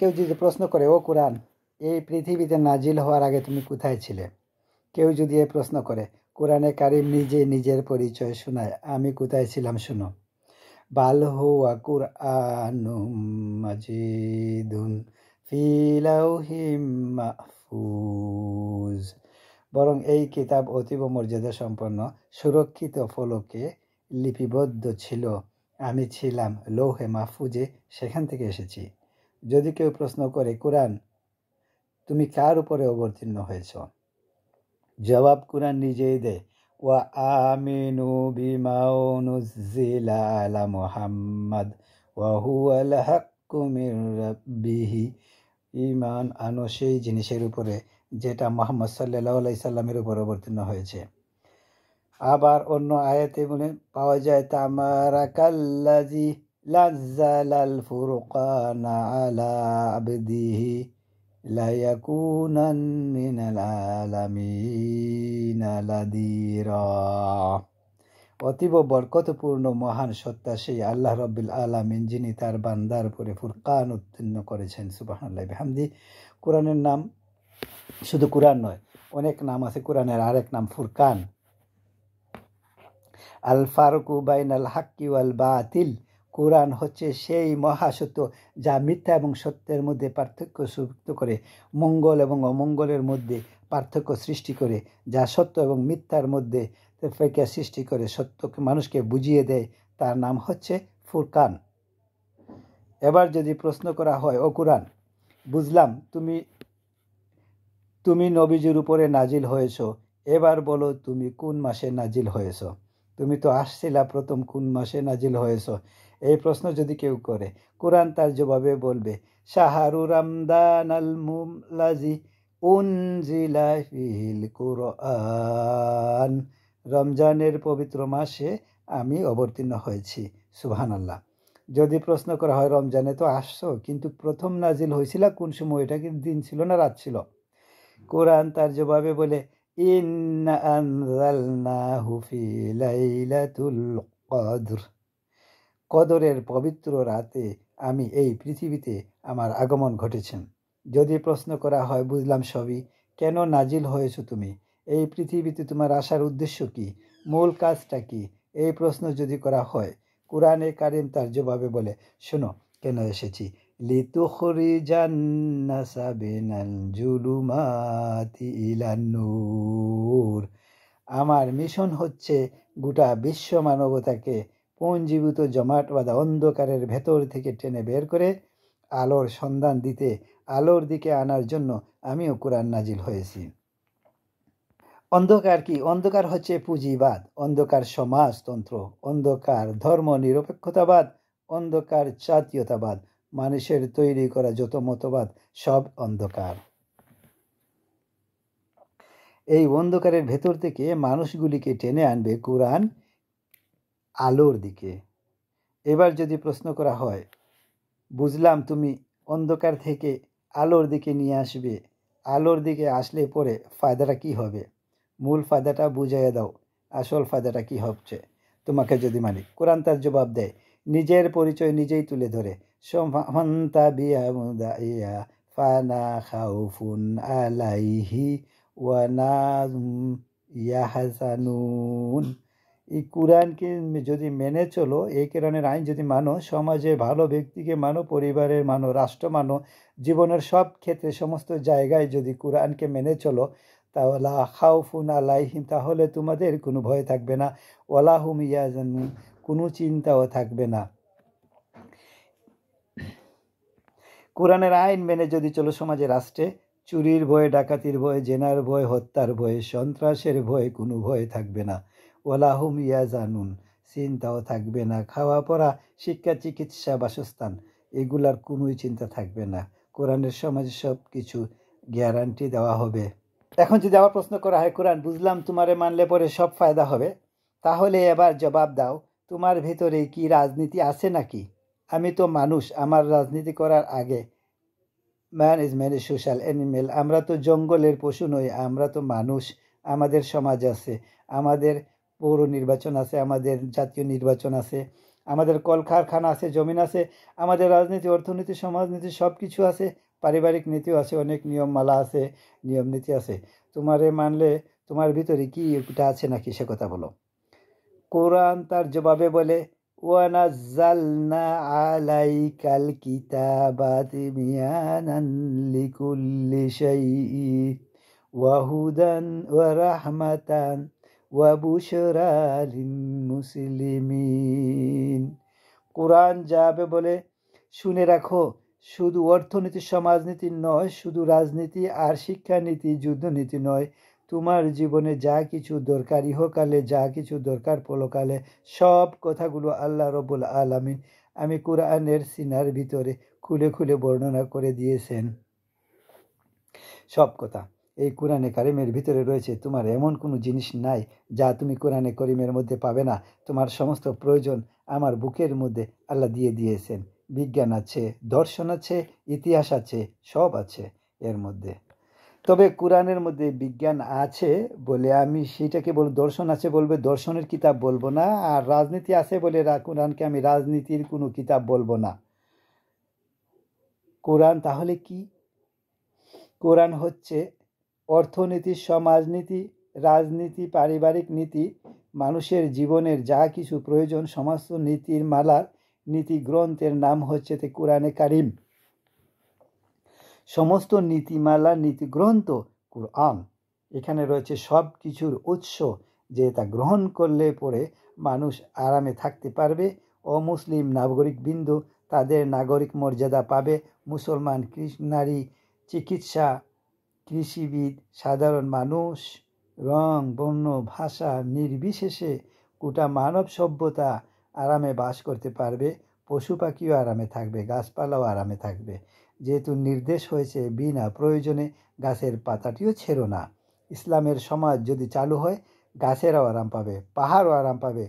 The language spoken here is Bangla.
কেউ যদি প্রশ্ন করে, ও কোরআন, এই পৃথিবীতে নাজিল হওয়ার আগে তুমি কোথায় ছিলে? কেউ যদি এই প্রশ্ন করে, কোরআনে কারিম নিজে নিজের পরিচয় শোনায়, আমি কোথায় ছিলাম শুনো। বাল হুয়া কুরআনুম মাজিদুন ফি লাউহিম মাহফুজ। বরং এই কিতাব অতীব মর্যাদা সম্পন্ন সুরক্ষিত ফলকে লিপিবদ্ধ ছিল, আমি ছিলাম লৌহে মাহফুজে, সেখান থেকে এসেছি। যদি কেউ প্রশ্ন করে, কোরআন তুমি কার উপরে অবতীর্ণ হয়েছ? জবাব কোরআন নিজেই দেয়, ওয়া আমিনু বিমা উনজিলা আলা মুহাম্মাদ ওয়া হুয়াল হাক্কু মির রাব্বিহি। ঈমান আনো সেই জিনিসের উপরে যেটা মুহাম্মদ সাল্লাল্লাহু আলাইহি সাল্লামের উপর অবতীর্ণ হয়েছে। আবার অন্য আয়াতে পাওয়া যায়, তামারাকাল্লাযী নাযালাল ফুরকানা আলা আবদিহি লায়াকুনান মিনাল আলামিনা নাযীরা। অতীব বরকতপূর্ণ মহান সত্তা সেই আল্লাহ রাব্বুল আলামিন, যিনি তার বান্দার উপরে ফুরকান উত্তীর্ণ করেছেন। সুবহানাল্লাহ বিহামদি। কোরআনের নাম শুধু কোরআন নয়, অনেক নাম আছে কোরআনের। আরেক নাম ফুরকান। আল ফারুকু বাইনাল হাক্কি ওয়াল বাতিল। কোরআন হচ্ছে সেই মহাসত্য যা মিথ্যা এবং সত্যের মধ্যে পার্থক্য সৃষ্টি করে, মঙ্গল এবং অমঙ্গলের মধ্যে পার্থক্য সৃষ্টি করে, যা সত্য এবং মিথ্যার মধ্যে ফেকে সৃষ্টি করে, সত্যকে মানুষকে বুঝিয়ে দেয়। তার নাম হচ্ছে ফুরকান। এবার যদি প্রশ্ন করা হয়, ও কোরআন, বুঝলাম তুমি নবীজির উপরে নাজিল হয়েছ, এবার বলো তুমি কোন মাসে নাজিল হয়েছ? তুমি তো আসছিলা প্রথম কোন মাসে নাজিল হয়েছ? এই প্রশ্ন যদি কেউ করে, কোরআন তার জবাবে বলবে, শাহরু রমদান আল মুলাজি উনজিলা ফিহিল কুরআন। রমজানের পবিত্র মাসে আমি অবতীর্ণ হয়েছি। সুবহানাল্লাহ। যদি প্রশ্ন করা হয়, রমজানে তো আসছো, কিন্তু প্রথম নাজিল হয়েছিল কোন সময়? এটা কি দিন ছিল না রাত ছিল? কোরআন তার জবাবে বলে, ইন্না আনজালনাহু ফি লাইলাতুল কদর। কদরের পবিত্র রাতে আমি এই পৃথিবীতে আমার আগমন ঘটেছেন। যদি প্রশ্ন করা হয়, বুঝলাম সবই, কেন নাজিল হয়েছ তুমি? এই পৃথিবীতে তোমার আসার উদ্দেশ্য কি? মূল কাজটা কি? এই প্রশ্ন যদি করা হয়, কোরআনে কারিম তার জবাবে বলে, শোনো কেন এসেছি। লিতুখরিজান নাসা বিনাল জুলুমাতি ইলান নূর। আমার মিশন হচ্ছে গোটা বিশ্ব মানবতাকে পঞ্জীভূত জমাটবাঁধা অন্ধকারের ভেতর থেকে টেনে বের করে আলোর সন্ধান দিতে, আলোর দিকে আনার জন্য আমিও কোরআন নাজিল হয়েছি। অন্ধকার কি? অন্ধকার হচ্ছে পুঁজিবাদ, অন্ধকার সমাজতন্ত্র, অন্ধকার ধর্ম নিরপেক্ষতাবাদ, অন্ধকার জাতীয়তাবাদ, মানুষের তৈরি করা যত মতবাদ সব অন্ধকার। এই অন্ধকারের ভেতর থেকে মানুষগুলিকে টেনে আনবে কোরআন আলোর দিকে। এবার যদি প্রশ্ন করা হয়, বুঝলাম তুমি অন্ধকার থেকে আলোর দিকে নিয়ে আসবে, আলোর দিকে আসলে পরে ফায়দাটা কি হবে? মূল ফায়দাটা বুঝিয়ে দাও, আসল ফায়দাটা কি হচ্ছে তোমাকে যদি মানি। কোরআন তার জবাব দেয়, নিজের পরিচয় নিজেই তুলে ধরে, সোমান্তা বিয়া মুদাইয়া ফানা খাউফুন আলাইহি ওয়া নাহুম ইয়াহজানুন। এই কোরআনকে যদি মেনে চলো, এই কোরআনের আইন যদি মানো, সমাজে ভালো ব্যক্তিকে মানো, পরিবারের মানো, রাষ্ট্র মানো, জীবনের সব ক্ষেত্রে সমস্ত জায়গায় যদি কোরআনকে মেনে চলো, তাহলে খাউফুন আলাইহিম, তাহলে তোমাদের কোনো ভয় থাকবে না, ওয়ালাহুম ইয়াহজানুন, কোনো চিন্তাও থাকবে না। কোরআনের আইন মেনে যদি চলো সমাজে, রাষ্ট্রে, চুরির ভয়, ডাকাতির ভয়, জেনার ভয়, হত্যার ভয়, সন্ত্রাসের ভয়, কোনো ভয় থাকবে না। ওয়ালাহুম ইয়াহজানুন, চিন্তাও থাকবে না। খাওয়া পড়া, শিক্ষা, চিকিৎসা, বাসস্থান, এগুলার কোনোই চিন্তা থাকবে না। কোরআনের সমাজে সব কিছু গ্যারান্টি দেওয়া হবে। এখন যদি আবার প্রশ্ন করা হয়, কোরআন, বুঝলাম তোমারে মানলে পরে সব ফায়দা হবে, তাহলে এবার জবাব দাও, তোমার ভিতরে কি রাজনীতি আছে নাকি? আমি তো মানুষ, আমার রাজনীতি করার আগে। Man is man is social animal. আমরা তো জঙ্গলের পশু নই, আমরা তো মানুষ। আমাদের সমাজ আছে, আমাদের পৌর নির্বাচন আছে, আমাদের জাতীয় নির্বাচন আছে, আমাদের কলকারখানা আছে, জমিন আছে, আমাদের রাজনীতি, অর্থনীতি, সমাজনীতি সব কিছু আছে, পারিবারিক নীতিও আছে, অনেক নিয়মমালা আছে, নিয়ম নীতি আছে। তোমারে মানলে তোমার ভিতরে কি এটা আছে নাকি সে কথা বলো। কোরআন তার জবাবে বলে, ওয়ানাজ্জালনা আলাইকাল কিতাবা তিবয়ানান লিকুল্লি শাইইন ওয়া হুদান ওয়া রাহমাতান ওয়া বুশরা লিল মুসলিমিন। কোরআন যাবে বলে, শুনে রাখো, শুধু অর্থনীতি সমাজনীতি নয়, শুধু রাজনীতি আর শিক্ষানীতি যুদ্ধনীতি নয়, তোমার জীবনে যা কিছু দরকার, ইহকালে যা কিছু দরকার পরকালে, সব কথাগুলো আল্লাহ রব্বুল আলামিন আমি কোরআনের সিনার ভিতরে খুলে খুলে বর্ণনা করে দিয়েছেন। সব কথা এই কোরআনে কারিমের ভিতরে রয়েছে। তোমার এমন কোনো জিনিস নাই যা তুমি কোরআনে করিমের মধ্যে পাবে না। তোমার সমস্ত প্রয়োজন আমার বুকের মধ্যে আল্লাহ দিয়ে দিয়েছেন। বিজ্ঞান আছে, দর্শন আছে, ইতিহাস আছে, সব আছে এর মধ্যে। তবে কোরআনের মধ্যে বিজ্ঞান আছে বলে আমি সেটাকে বলব, দর্শন আছে বলবে দর্শনের কিতাব বলবো না, আর রাজনীতি আছে বলে কোরআনকে আমি রাজনীতির কোনো কিতাব বলবো না। কোরআন তাহলে কি? কোরআন হচ্ছে অর্থনীতি, সমাজনীতি, রাজনীতি, পারিবারিক নীতি, মানুষের জীবনের যা কিছু প্রয়োজন, সমস্ত নীতির মালার নীতি গ্রন্থের নাম হচ্ছে কোরআনে কারিম। সমস্ত নীতিমালা নীতিগ্রন্থ কোরআন। এখানে রয়েছে সব কিছুর উৎস, যে তা গ্রহণ করলে পরে মানুষ আরামে থাকতে পারবে। অমুসলিম নাগরিকবৃন্দ তাদের নাগরিক মর্যাদা পাবে। মুসলমান, নারী, চিকিৎসা, কৃষিবিদ, সাধারণ মানুষ, রং, বর্ণ, ভাষা নির্বিশেষে গোটা মানব সভ্যতা আরামে বাস করতে পারবে। পশু পাখিও আরামে থাকবে, গাছপালাও আরামে থাকবে। যেহেতু নির্দেশ হয়েছে বিনা প্রয়োজনে গাছের পাতাটিও ছেড়ো না। ইসলামের সমাজ যদি চালু হয়, গাছেরাও আরাম পাবে, পাহাড়ও আরাম পাবে,